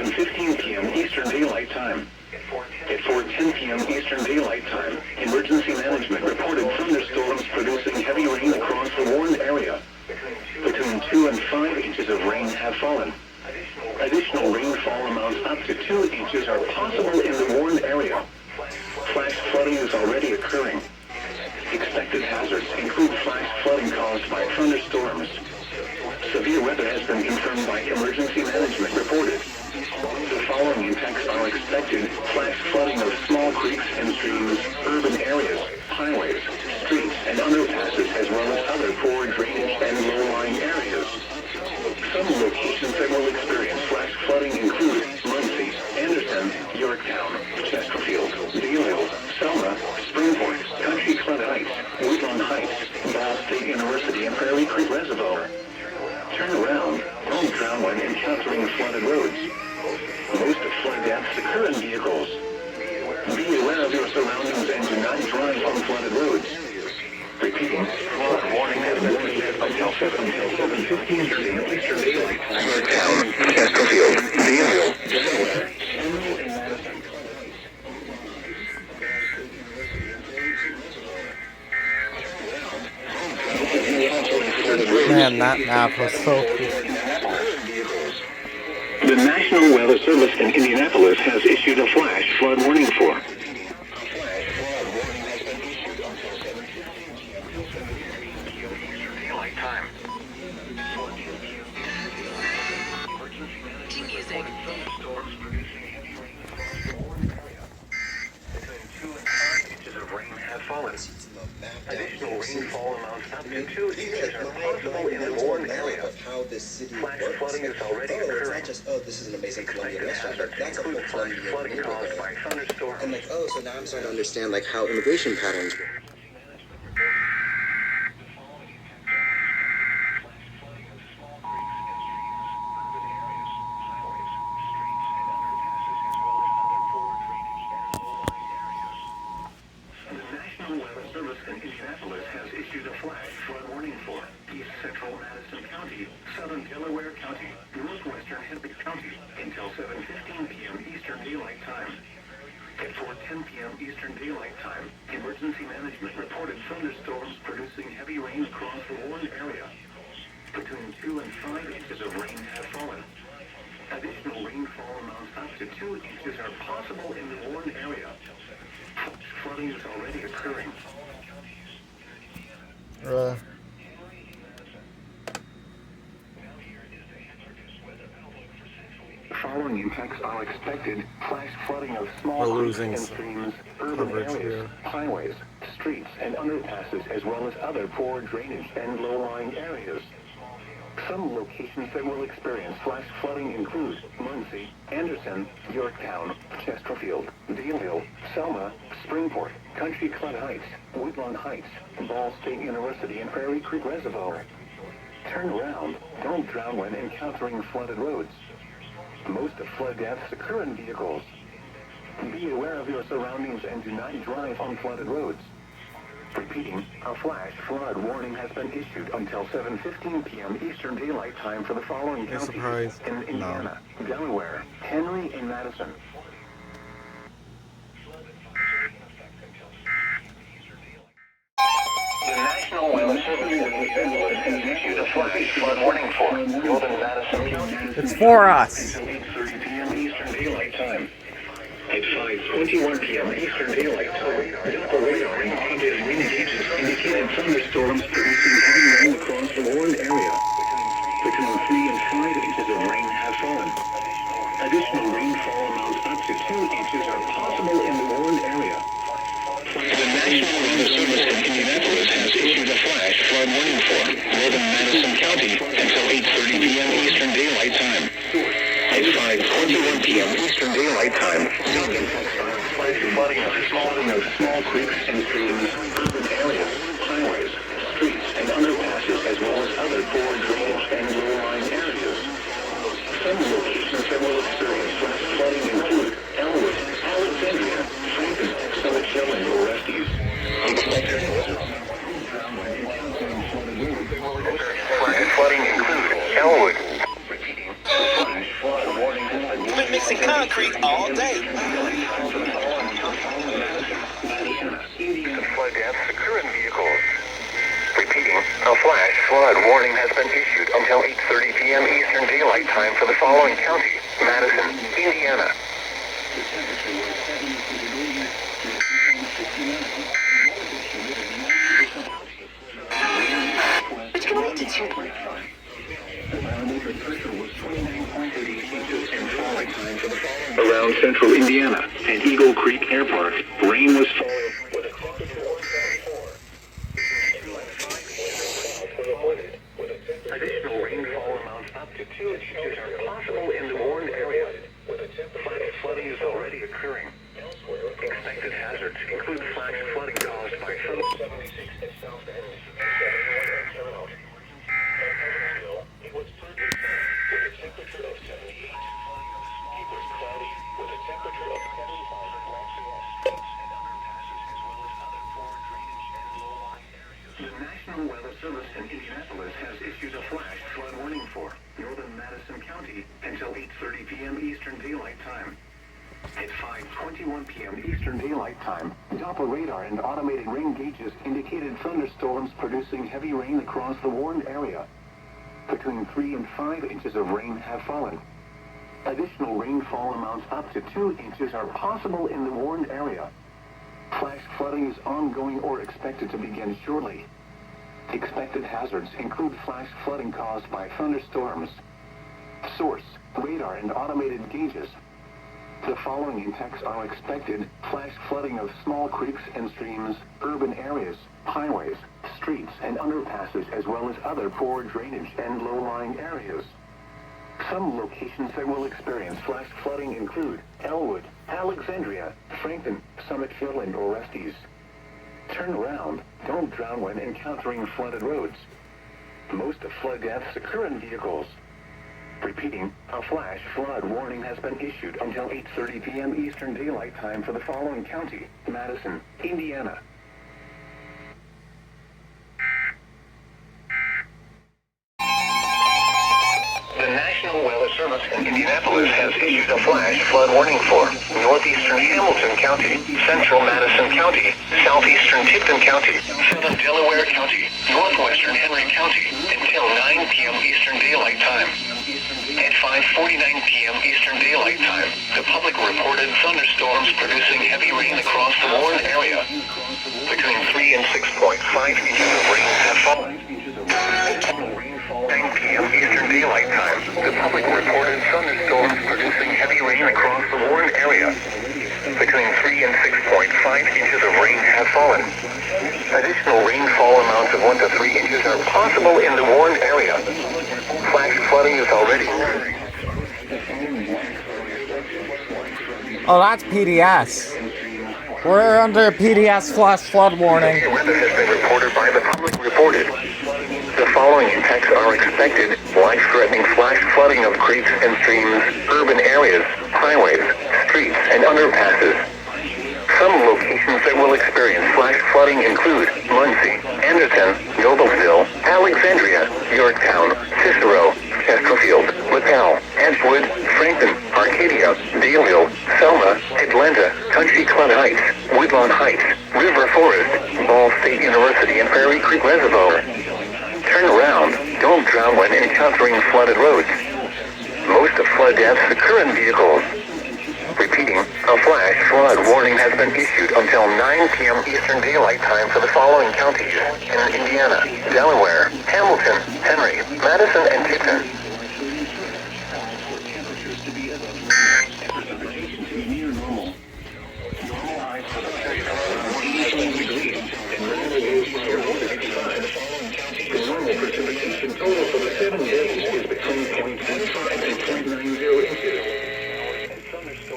7:15 p.m. Eastern Daylight Time. At 4:10 p.m. Eastern Daylight Time, emergency management reported thunderstorms producing heavy rain across the warned area. Between 2 and 5 inches of rain have fallen. Additional rainfall amounts up to 2 inches are possible in the warned area. Flash flooding is already occurring. Expected hazards include flash flooding caused by thunderstorms. Severe weather has been confirmed by emergency management reported. The following impacts are expected: flash flooding of small creeks and streams, urban areas, highways, streets, and underpasses, as well as other poor drainage and low-lying areas. Some locations that will experience flash flooding include Muncie, Anderson, Yorktown, Chesterfield, Dealville, Selma, Springport, Country Club Heights, Woodlawn Heights, Ball State University, and Prairie Creek Reservoir. Turn around, don't drown when encountering flooded roads. Most flood deaths occur in vehicles. Be aware of your surroundings and do not drive on flooded roads. Repeating, flood warning has been issued until 7:15 p.m. Eastern Daylight Time. Yorktown, Chesterfield, Dealville, Delaware, Hamilton and Madison. Man, that map was so cool. The National Weather Service in Indianapolis has issued a flash flood warning for. Additional rainfall amounts up to 2 inches are possible in the warned area. Flash flooding is already occurring. It's not just, this is an amazing Colombian restaurant. That's a whole Flash Colombian flooding caused by thunderstorms. And so now I'm starting to understand how immigration patterns work. Indianapolis has issued a flash flood warning for east central Madison County, southern Delaware County, northwestern Tipton County until 7:15 p.m. Eastern Daylight Time. At 4:10 p.m. Eastern Daylight Time, emergency management reported thunderstorms producing heavy rain across the warned area. Between 2 and 5 inches of rain have fallen. Additional rainfall amounts up to 2 inches are possible in the warned area. Flooding is already occurring. Following impacts are expected: flash flooding of small creeks and streams, urban areas, highways, streets, and underpasses, as well as other poor drainage and low-lying areas. Some locations that will experience flash flooding include Muncie, Anderson, Yorktown, Chesterfield, Dealville, Selma, Springport, Country Club Heights, Woodlawn Heights, Ball State University, and Prairie Creek Reservoir. Turn around, don't drown when encountering flooded roads. Most flood deaths occur in vehicles. Be aware of your surroundings and do not drive on flooded roads. Repeating, a flash flood warning has been issued until 7:15 p.m. Eastern Daylight Time for the following counties in Indiana, Delaware, Henry, and Madison. The National Weather Service has issued a flash flood warning for northern Madison County. It's for us. 8:30 p.m. Eastern Daylight Time. At 5:21 p.m. Eastern Daylight Time, Doppler radar wind gauges indicated thunderstorms producing heavy rain across the warned area. Between 3 and 5 inches of rain have fallen. Additional rainfall amounts up to 2 inches are possible in the warned area. The National Weather Service in Indianapolis has issued a flash flood warning for northern Madison County until 8:30 p.m. Eastern Daylight Time. At 5:21 p.m. Eastern Daylight Time, flash flooding of small creeks and streams, urban areas, highways, streets, and underpasses, as well as other poor drainage and low-lying areas. Some locations that will experience flash flooding include Elwood, Alexandria, Franklin, Summit Hill, and Orestes. Flash flooding include Elwood. Repeating, flash flood warning has been issued mixing concrete all day. Flood deaths occur in vehicles. Repeating, a flash flood warning has been issued until 8:30 p.m. Eastern Daylight Time for the following county: Madison, Indiana. Which can lead to children. Around central Indiana and Eagle Creek Airport, rain was falling. Additional rainfall amounts up to 2 inches are possible in the warned area. Flash flooding is already occurring. Expected hazards include flash flooding caused by The National Weather Service in Indianapolis has issued a flash flood warning for northern Madison County until 8:30 p.m. Eastern Daylight Time. At 5:21 p.m. Eastern Daylight Time, Doppler radar and automated rain gauges indicated thunderstorms producing heavy rain across the warned area. Between 3 and 5 inches of rain have fallen. Additional rainfall amounts up to 2 inches are possible in the warned area. Flash flooding is ongoing or expected to begin shortly. Expected hazards include flash flooding caused by thunderstorms. Source: radar and automated gauges. The following impacts are expected: flash flooding of small creeks and streams, urban areas, highways, streets, and underpasses, as well as other poor drainage and low-lying areas. Some locations that will experience flash flooding include Elwood, Alexandria, Franklin, Summitville, and Orestes. Turn around. Don't drown when encountering flooded roads. Most of flood deaths occur in vehicles. Repeating, a flash flood warning has been issued until 8:30 p.m. Eastern Daylight Time for the following county: Madison, Indiana. The National Weather Service in Indianapolis has issued a flash flood warning for northeastern Hamilton County, central Madison County, southeastern Tipton County, southern Delaware County, northwestern Henry County until 9 p.m. Eastern Daylight Time. At 5:49 p.m. Eastern Daylight Time, the public reported thunderstorms producing heavy rain across the warned area. Between 3 and 6.5 inches of rain have fallen. 9 p.m. Eastern Daylight Time, the public reported thunderstorms producing heavy rain across the warned area. Between 3 and 6.5 inches of rain have fallen. Additional rainfall amounts of 1 to 3 inches are possible in the warned area. Flash flooding is already occurring. Oh, that's PDS. We're under PDS flash flood warning. Weather has been reported by the public reported. The following impacts are expected: life-threatening flash flooding of creeks and streams, urban areas, highways, streets, and underpasses. Some locations that will experience flash flooding include Muncie, Anderson, Noblesville, Alexandria, Yorktown, Cicero, Chesterfield, Littell, Edgewood, Franklin, Arcadia, Daleville, Selma, Atlanta, Country Club Heights, Woodlawn Heights, River Forest, Ball State University, and Prairie Creek Reservoir. Turn around. Don't drown when encountering flooded roads. Most of flood deaths occur in vehicles. Repeating, a flash flood warning has been issued until 9 p.m. Eastern Daylight Time for the following counties: in Indiana, Delaware, Hamilton, Henry, Madison, and Tipton. Temperatures to be above normal. Precipitation to be near normal. Normal highs for the period of 87 degrees and normal lows for 55. The normal precipitation total for the 7 days is between 0.15 and 0.90 inches.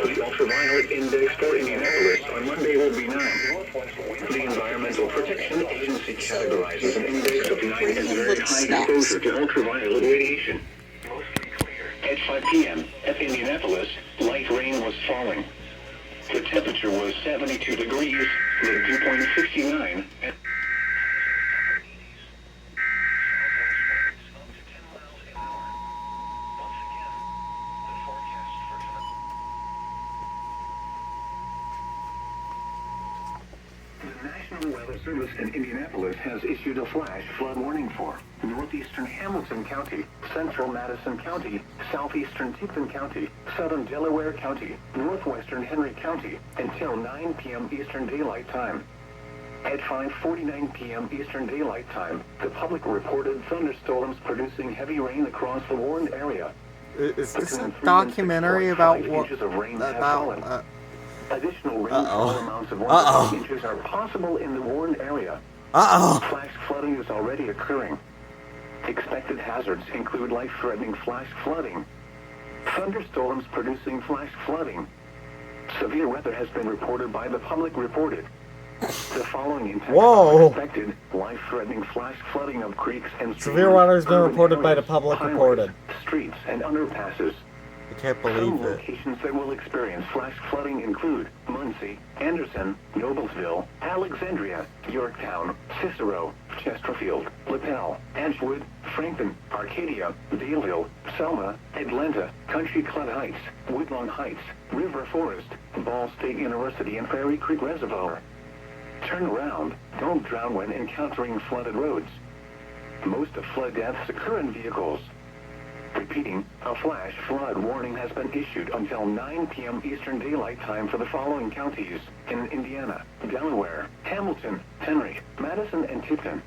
The ultraviolet index for Indianapolis on Monday will be 9. The Environmental Protection Agency categorizes an index of 9 as very high exposure to ultraviolet radiation. Mostly clear. At 5 p.m. at Indianapolis, light rain was falling. The temperature was 72 degrees, the dew point 69. The National Weather Service in Indianapolis has issued a flash flood warning for northeastern Hamilton County, central Madison County, southeastern Tipton County, southern Delaware County, northwestern Henry County until 9 p.m. Eastern Daylight Time. At 5:49 p.m. Eastern Daylight Time, the public reported thunderstorms producing heavy rain across the warned area. Is this a Between 3 and 6 documentary about 5 what? inches of rain have About fallen. Additional rainfall amounts of 1 to 2 inches are possible in the warned area. Flash flooding is already occurring. Expected hazards include life-threatening flash flooding, thunderstorms producing flash flooding. Severe weather has been reported by the public reported. The following intents are expected: life-threatening flash flooding of creeks and streams. Severe weather has been reported by the public highways, reported. Streets and underpasses. I can't Some believe it. locations that will experience flash flooding include Muncie, Anderson, Noblesville, Alexandria, Yorktown, Cicero, Chesterfield, LaPel, Edgewood, Franklin, Arcadia, Daleville, Selma, Atlanta, Country Club Heights, Woodlawn Heights, River Forest, Ball State University, and Prairie Creek Reservoir. Turn around. Don't drown when encountering flooded roads. Most of flood deaths occur in vehicles. Repeating, a flash flood warning has been issued until 9 p.m. Eastern Daylight Time for the following counties in Indiana: Delaware, Hamilton, Henry, Madison, and Tipton.